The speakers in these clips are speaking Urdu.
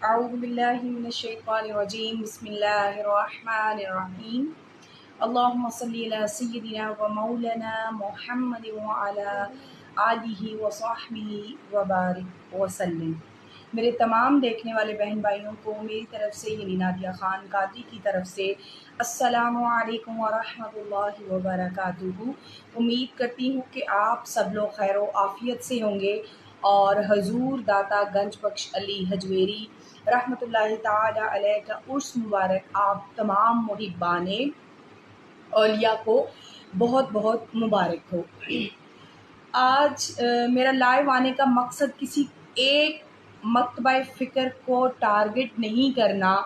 اعوذ باللہ من الشیطان الرجیم بسم اللہ الرحمن الرحیم اللہم صلی علی سیدنا و مولانا محمد وعلی آلہ وصحبہ وبارک وسلم۔ میرے تمام دیکھنے والے بہن بھائیوں کو میری طرف سے یعنی نادیہ خان قادری کی طرف سے السلام علیکم ورحمۃ اللہ وبرکاتہ۔ امید کرتی ہوں کہ آپ سب لوگ خیر و عافیت سے ہوں گے اور حضور داتا گنج بخش علی حجویری رحمۃ اللہ تعالی علیہ کا عرس مبارک آپ تمام محبان اولیاء کو بہت بہت مبارک ہو۔ آج میرا لائیو آنے کا مقصد کسی ایک مکتبہ فکر کو ٹارگٹ نہیں کرنا،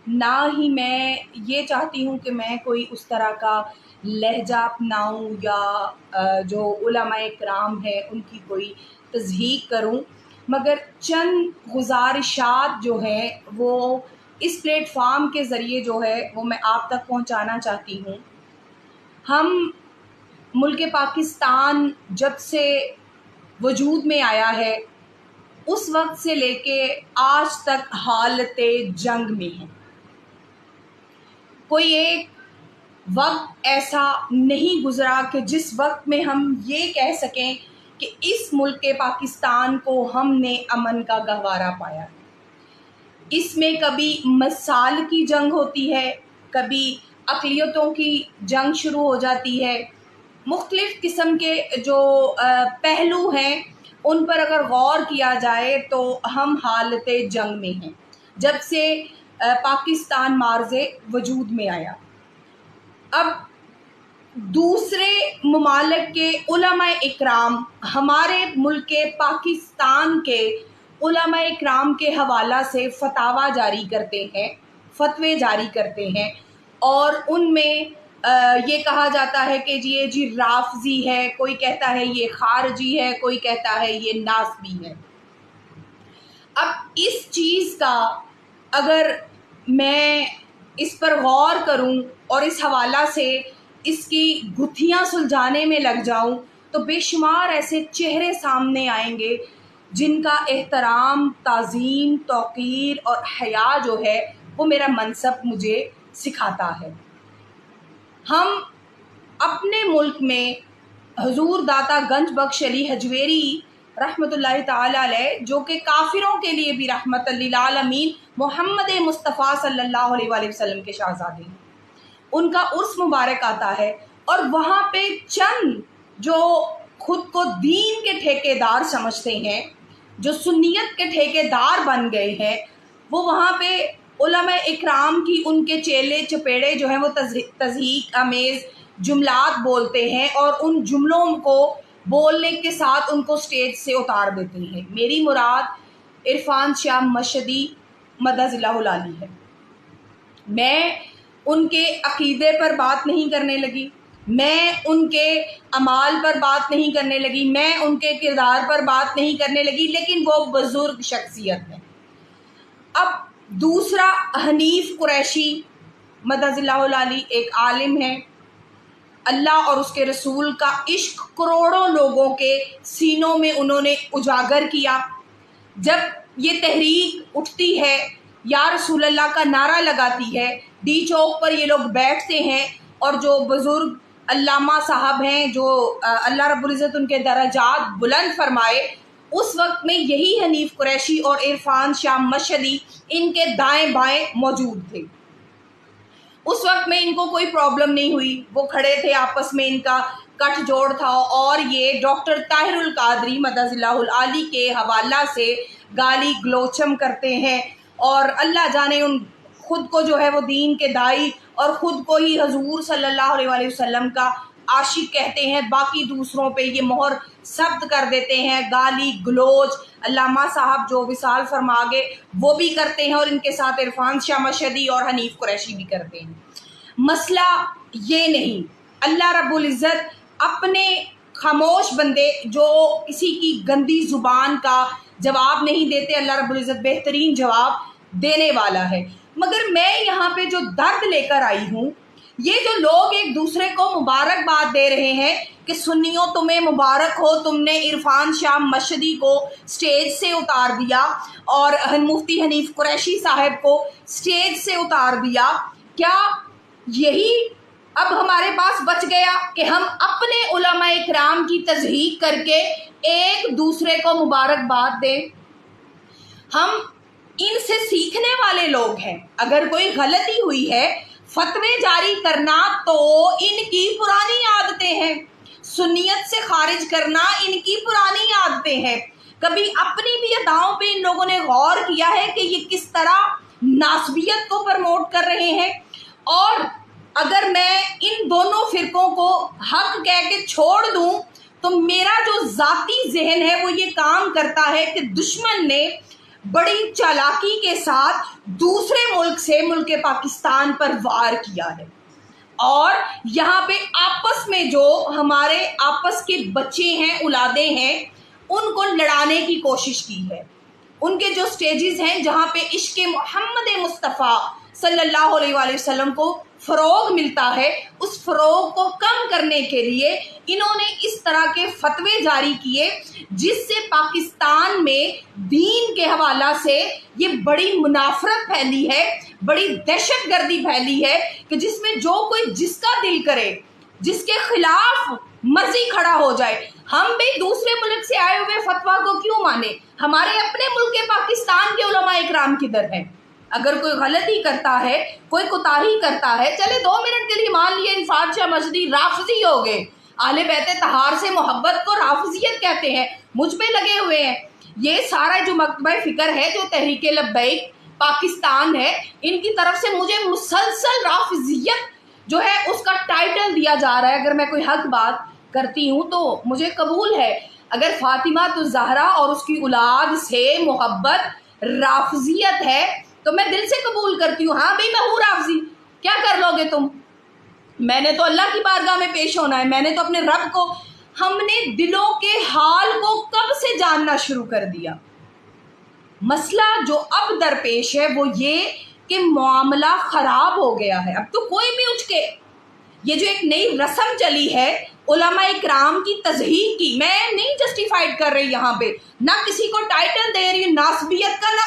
نہ ہی میں یہ چاہتی ہوں کہ میں کوئی اس طرح کا لہجہ اپناؤں یا جو علماء کرام ہیں ان کی کوئی تضحیق کروں، مگر چند گزارشات جو ہیں وہ اس پلیٹ فارم کے ذریعے جو ہے وہ میں آپ تک پہنچانا چاہتی ہوں۔ ہم ملک پاکستان جب سے وجود میں آیا ہے اس وقت سے لے کے آج تک حالت جنگ میں ہیں۔ کوئی ایک وقت ایسا نہیں گزرا کہ جس وقت میں ہم یہ کہہ سکیں کہ اس ملک پاکستان کو ہم نے امن کا گہوارہ پایا۔ اس میں کبھی مسال کی جنگ ہوتی ہے، کبھی اقلیتوں کی جنگ شروع ہو جاتی ہے۔ مختلف قسم کے جو پہلو ہیں ان پر اگر غور کیا جائے تو ہم حالت جنگ میں ہیں جب سے پاکستان معرض وجود میں آیا۔ اب دوسرے ممالک کے علماء اکرام ہمارے ملک پاکستان کے علماء اکرام کے حوالہ سے فتاویٰ جاری کرتے ہیں، فتوے جاری کرتے ہیں، اور ان میں یہ کہا جاتا ہے کہ جی رافضی ہے، کوئی کہتا ہے یہ خارجی ہے، کوئی کہتا ہے یہ ناسبی ہے۔ اب اس چیز کا اگر میں اس پر غور کروں اور اس حوالہ سے اس کی گتھیاں سلجھانے میں لگ جاؤں تو بے شمار ایسے چہرے سامنے آئیں گے جن کا احترام، تعظیم، توقیر اور حیا جو ہے وہ میرا منصب مجھے سکھاتا ہے۔ ہم اپنے ملک میں حضور داتا گنج بخش علی حجویری رحمۃ اللہ تعالی علیہ، جو کہ کافروں کے لیے بھی رحمت للعالمین، محمد مصطفیٰ صلی اللہ علیہ وآلہ وسلم کے شہزادے ہیں، ان کا عرس مبارک آتا ہے، اور وہاں پہ چند جو خود کو دین کے ٹھیکیدار سمجھتے ہیں، جو سنیت کے ٹھیکیدار بن گئے ہیں، وہ وہاں پہ علماء اکرام کی ان کے چیلے چپیڑے جو ہیں وہ تضحیک آمیز جملات بولتے ہیں اور ان جملوں کو بولنے کے ساتھ ان کو سٹیج سے اتار دیتے ہیں۔ میری مراد عرفان شاہ مشہدی مدظ اللہ العالی ہے۔ میں ان کے عقیدے پر بات نہیں کرنے لگی، میں ان کے اعمال پر بات نہیں کرنے لگی، میں ان کے کردار پر بات نہیں کرنے لگی، لیکن وہ بزرگ شخصیت ہے۔ اب دوسرا حنیف قریشی مدظ اللہ العالی ایک عالم ہے، اللہ اور اس کے رسول کا عشق کروڑوں لوگوں کے سینوں میں انہوں نے اجاگر کیا۔ جب یہ تحریک اٹھتی ہے، یا رسول اللہ کا نعرہ لگاتی ہے، ڈی چوک پر یہ لوگ بیٹھتے ہیں، اور جو بزرگ علامہ صاحب ہیں، جو اللہ رب العزت ان کے درجات بلند فرمائے، اس وقت میں یہی حنیف قریشی اور عرفان شاہ مشہدی ان کے دائیں بائیں موجود تھے۔ اس وقت میں ان کو کوئی پرابلم نہیں ہوئی، وہ کھڑے تھے، آپس میں ان کا کٹ جوڑ تھا، اور یہ ڈاکٹر طاہر القادری مدظ اللہ العالی کے حوالہ سے گالی گلوچم کرتے ہیں، اور اللہ جانے ان خود کو جو ہے وہ دین کے دائی اور خود کو ہی حضور صلی اللہ علیہ وآلہ وسلم کا عاشق کہتے ہیں، باقی دوسروں پہ یہ مہر ثبت کر دیتے ہیں، گالی گلوچ علامہ صاحب جو وصال فرما گئے وہ بھی کرتے ہیں، اور ان کے ساتھ عرفان شاہ مشہدی اور حنیف قریشی بھی کرتے ہیں۔ مسئلہ یہ نہیں، اللہ رب العزت اپنے خاموش بندے جو کسی کی گندی زبان کا جواب نہیں دیتے، اللہ رب العزت بہترین جواب دینے والا ہے۔ مگر میں یہاں پہ جو درد لے کر آئی ہوں یہ جو لوگ ایک دوسرے کو مبارکباد دے رہے ہیں کہ سنیوں تمہیں مبارک ہو، تم نے عرفان شاہ مشہدی کو سٹیج سے اتار دیا اور مفتی حنیف قریشی صاحب کو سٹیج سے اتار دیا، کیا یہی اب ہمارے پاس بچ گیا کہ ہم اپنے علماء اکرام کی تضحیق کر کے ایک دوسرے کو مبارکباد دیں؟ ہم ان سے سیکھنے والے لوگ ہیں. اگر کوئی غلطی ہوئی ہے، فتوے جاری کرنا تو ان کی پرانی عادتیں ہیں، سنیت سے خارج کرنا ان کی پرانی عادتیں ہیں. کبھی اپنی بھی اداؤں پہ ان لوگوں نے غور کیا ہے کہ یہ کس طرح ناسبیت کو پروموٹ کر رہے ہیں؟ اور اگر میں ان دونوں فرقوں کو حق کہہ کے چھوڑ دوں تو میرا جو ذاتی ذہن ہے وہ یہ کام کرتا ہے کہ دشمن نے بڑی چالاکی کے ساتھ دوسرے ملک سے ملک پاکستان پر وار کیا ہے، اور یہاں پہ آپس میں جو ہمارے آپس کے بچے ہیں، اولادیں ہیں، ان کو لڑانے کی کوشش کی ہے. ان کے جو سٹیجز ہیں جہاں پہ عشق محمد مصطفیٰ صلی اللہ علیہ وآلہ وسلم کو فروغ ملتا ہے، اس فروغ کو کم کرنے کے لیے انہوں نے اس طرح کے فتوے جاری کیے جس سے پاکستان میں دین کے حوالہ سے یہ بڑی منافرت پھیلی ہے، بڑی دہشت گردی پھیلی ہے کہ جس میں جو کوئی جس کا دل کرے، جس کے خلاف مرضی کھڑا ہو جائے. ہم بھی دوسرے ملک سے آئے ہوئے فتویٰ کو کیوں مانے؟ ہمارے اپنے ملک پاکستان کے علماء اکرام کدھر ہیں؟ اگر کوئی غلطی کرتا ہے، کوئی کوتاہی کرتا ہے، چلے 2 منٹ کے لیے مان لیے عرفان شاہ مشہدی رافضی ہو گئے، اہل بیت طہار سے محبت کو رافضیت کہتے ہیں، مجھ پہ لگے ہوئے ہیں. یہ سارا جو مکتبہ فکر ہے، جو تحریک لبیک پاکستان ہے، ان کی طرف سے مجھے مسلسل رافضیت جو ہے اس کا ٹائٹل دیا جا رہا ہے. اگر میں کوئی حق بات کرتی ہوں تو مجھے قبول ہے. اگر فاطمہ الزہرا اور اس کی اولاد سے محبت رافضیت ہے تو میں دل سے قبول کرتی ہوں. ہاں بھائی میں ہوں رافضی، کیا کر لو گے تم؟ میں نے تو اللہ کی بارگاہ میں پیش ہونا ہے، میں نے تو اپنے رب کو. ہم نے دلوں کے حال کو کب سے جاننا شروع کر دیا. مسئلہ جو اب درپیش ہے وہ یہ کہ معاملہ خراب ہو گیا ہے. اب تو کوئی بھی اٹھ کے یہ جو ایک نئی رسم چلی ہے علماء اکرام کی تضحیق کی، میں نہیں جسٹیفائیڈ کر رہی یہاں پہ، نہ کسی کو ٹائٹل دے رہی ہوں ناسبیت کا، نہ